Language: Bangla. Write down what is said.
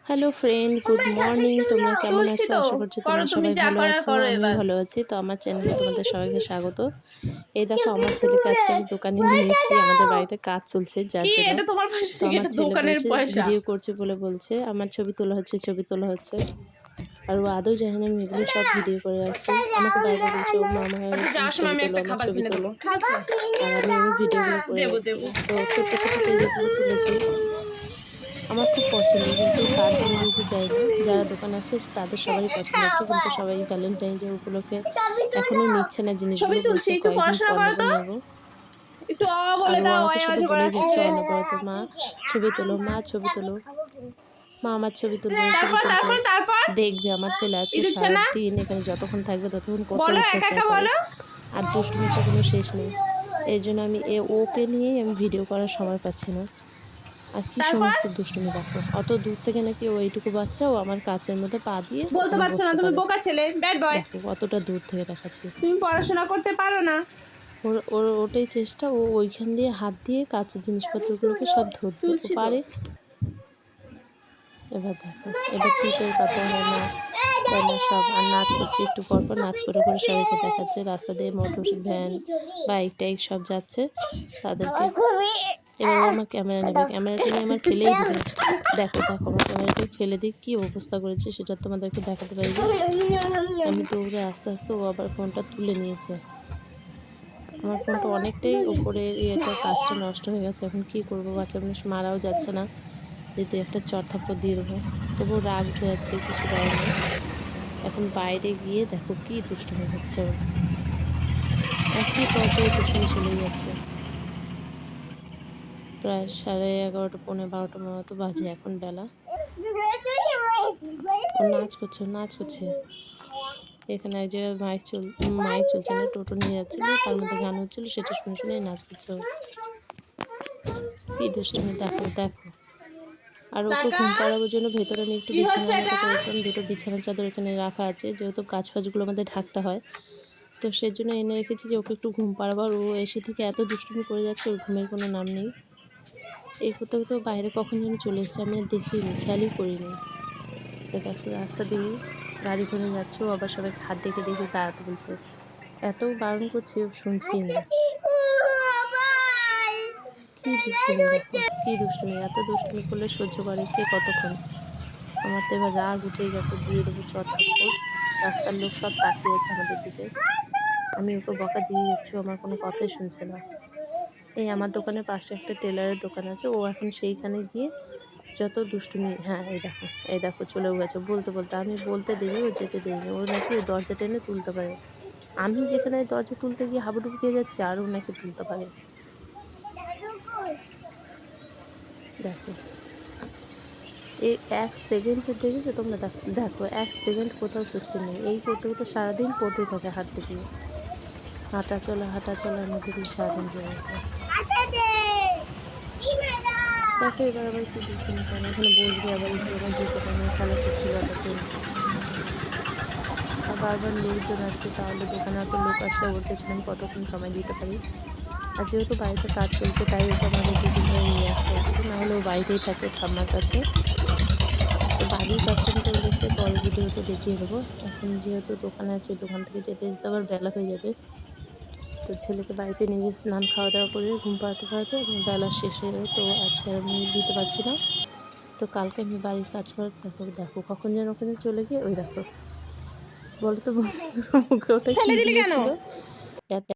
Hello friend, good morning. তোমরা কেমন আছো? আশা করছি তোমরা সবাই ভালো আছো। আমিও ভালো আছি। তো আমার চ্যানেলে তোমাদের সবাইকে স্বাগত। এই দেখো, আমার ছেলেকে আজকে আমি দোকানে নিয়ে এসেছি। আমাদের বাড়িতে কাজ চলছে, যার জন্য। তো আমার ছেলে বলছে, ভিডিও করছে বলে বলছে আমার ছবি তোলা হচ্ছে। আর ও আদৌ জানে না আমি এগুলো সব ভিডিও করে রাখছি। আমাকে বারবার বলছে, ও মা আমার ছবি তোলো। আর আমি ওর ভিডিওগুলো করে রাখছি। তো ছোট্ট ছোট্ট টেবিলগুলো তুলেছি। আমার খুব পছন্দ, কিন্তু কার জন্য দিয়েছি জানি না। যারা দোকান আসে তাদের সবারই পছন্দ হচ্ছে, কিন্তু সবাই ভ্যালেন্টাইন ডে উপলক্ষে এখনো নিচ্ছে না জিনিসগুলো, বলছে কয়েকদিন পর নেবো। আর ও আমাকে শুধু বলেই যাচ্ছে অনবরত, মা ছবি তোলো, মা ছবি তোলো, মা আমার ছবি তুলবে, ছবি তুলবে। দেখবে আমার ছেলে আজকে সারাদিন এখানে যতক্ষণ থাকবে ততক্ষণ কত অত্যাচার করে, আর দুষ্টুমির তো কোনো শেষ নেই। এই জন্য আমি ওকে নিয়েই আমি ভিডিও করার সময় পাচ্ছি না। আর কি সমস্ত দুষ্টুমি দেখো, অত দূর থেকে নাকি ও এইটুকু বাচ্চা, ও আমার কাচের মধ্যে পা দিয়ে বলতে পারছো না, তুমি বোকা ছেলে, ব্যাড বয়। দেখো কতটা দূর থেকে দেখাচ্ছি। তুমি পড়াশোনা করতে পারো না। ওর ওটাই চেষ্টা, ও ওইখান দিয়ে হাত দিয়ে কাচের জিনিসপত্রগুলোকে সব ধরতে পারে। এবার দেখো, এবার টিপের পাতা হয় না সব, আর নাচ করছে, একটু পরপর নাচ করে করে সবাইকে দেখাচ্ছে। রাস্তা দিয়ে মোটর ভ্যান বাইক টাইক সব যাচ্ছে, তাদেরকে। এবার আমার ক্যামেরা নেবে, ক্যামেরাটা নিয়ে আমার ফেলেই দিবে। দেখো দেখো, আমার ক্যামেরাটা ফেলে দিয়ে কী অবস্থা করেছে সেটা তোমাদেরকে দেখাতে পারি। আমি দৌড়ে আস্তে আস্তে, ও আবার ফোনটা তুলে নিয়েছে। আমার ফোনটা অনেকটাই ওপরে, কাজটা নষ্ট হয়ে গেছে। এখন কি করবো, বাচ্চা মানুষ মারাও যাচ্ছে না, যেহেতু একটা চড় থাপ্পড় দিয়ে দেবো। তবুও রাগ উঠে যাচ্ছে, কিছু করার নেই। এখন বাইরে গিয়ে দেখো কি দুষ্টুমি হচ্ছে, ওর একই পর্যায়ে দুষ্টুমি চলেই যাচ্ছে। প্রায় 11:30 পৌনে 12টা মতো বাজে এখন বেলা। নাচ করছে। এখানে এক জায়গায় মাইক চলছে না, টোটো নিয়ে যাচ্ছিল, তার মধ্যে গান হচ্ছিল, সেটা শুনে শুনে নাচ করছে। কি দুষ্টুমি দেখো দেখো। আর ওকে ঘুম পাড়াবার জন্য ভেতরে আমি একটু বিছানা মতো করেছিলাম, দুটো বিছানার চাদর এখানে রাখা আছে, যেহেতু কাজ ফাজগুলো আমাদের ঢাকতে হয়। তো সেই জন্য এনে রেখেছি যে ওকে একটু ঘুম পাড়াবার। ও এসে থেকে এত দুষ্টুমি করে যাচ্ছে, ওর ঘুমের কোনো নাম নেই। এই করতে করতে বাইরে কখন যেন চলে এসেছে, আমি আর দেখিনি, খেয়ালই করিনি। তো দেখো রাস্তা দিয়ে গাড়ি করে যাচ্ছে, ও আবার সবাইকে হাত ডেকে ডেকে দাঁড়াতে বলছে। এত বারণ করছি, ও শুনছেই না। কি দুষ্টুমি দেখো, কি দুষ্টুমি, এত দুষ্টুমি করলে সহ্য করে কে কতক্ষণ। আমার তো এবার রাগ উঠেই গেছে, দিয়ে দেবো চড় থাপ্পড়। রাস্তার লোক সব তাকিয়ে আছে আমাদের দিকে। আমি ওকে বকা দিয়ে যাচ্ছি, আমার কোনো কথাই শুনছে না। এই আমার দোকানের পাশে একটা টেলারের দোকান আছে, ও এখন সেইখানে গিয়ে যত দুষ্টুমি। হ্যাঁ, এই দেখো চলেও গেছে। বলতে বলতে আমি বলতে দেরি, ও যেতে দেরিনি। ও নাকি ওই দরজা টেনে তুলতে পারে। আমি যেখানে দরজা তুলতে গিয়ে হাবুডুবু খেয়ে যাচ্ছি, আর ও নাকি তুলতে পারে। দেখো এই 1 সেকেন্ডের, দেখেছো তোমরা? দেখো দেখো 1 সেকেন্ড কোথাও স্বস্তি নেই। এই করতে করতে সারাদিন পড়তেই থাকে, হাঁটতে গিয়ে হাঁটা চলার মধ্যে দিয়ে সারাদিন চলে যাচ্ছে। দেখো এবার আবার কি দুষ্টুমি করে, এখানে বসবে, আবার একটু আমার জুতোটা নিয়ে খেলা করছিল এতক্ষণ। আর বারবার লোকজন আসছে, তাহলে দোকানে এত লোক আসলে ওর পেছনে আমি কতক্ষণ সময় দিতে পারি। আর যেহেতু বাড়িতে কাজ চলছে, তাই ওকে আমাকে 2 দিন ধরে নিয়ে আসতে হচ্ছে, নাহলে ও বাড়িতেই থাকে ঠাম্মার কাছে। তো বাড়ির কাজটা আমি তোমাদেরকে পরের ভিডিওতে দেখিয়ে দেবো। এখন যেহেতু দোকানে আছে, দোকান থেকে যেতে যেতে আবার বেলা হয়ে যাবে। তো ছেলেকে বাড়িতে নিয়ে গিয়ে স্নান খাওয়া দাওয়া করে ঘুম পাড়াতে এবং বেলা শেষ হয়ে যাবে। তো আজকে আমি দিতে পারছি না। তো কালকে আমি বাড়ির কাজ করার দেখো কখন যেন ওখানে চলে গিয়ে, ওই দেখো, বলো তো বন্ধুরা, মুখে ওটা কি দিয়েছিল।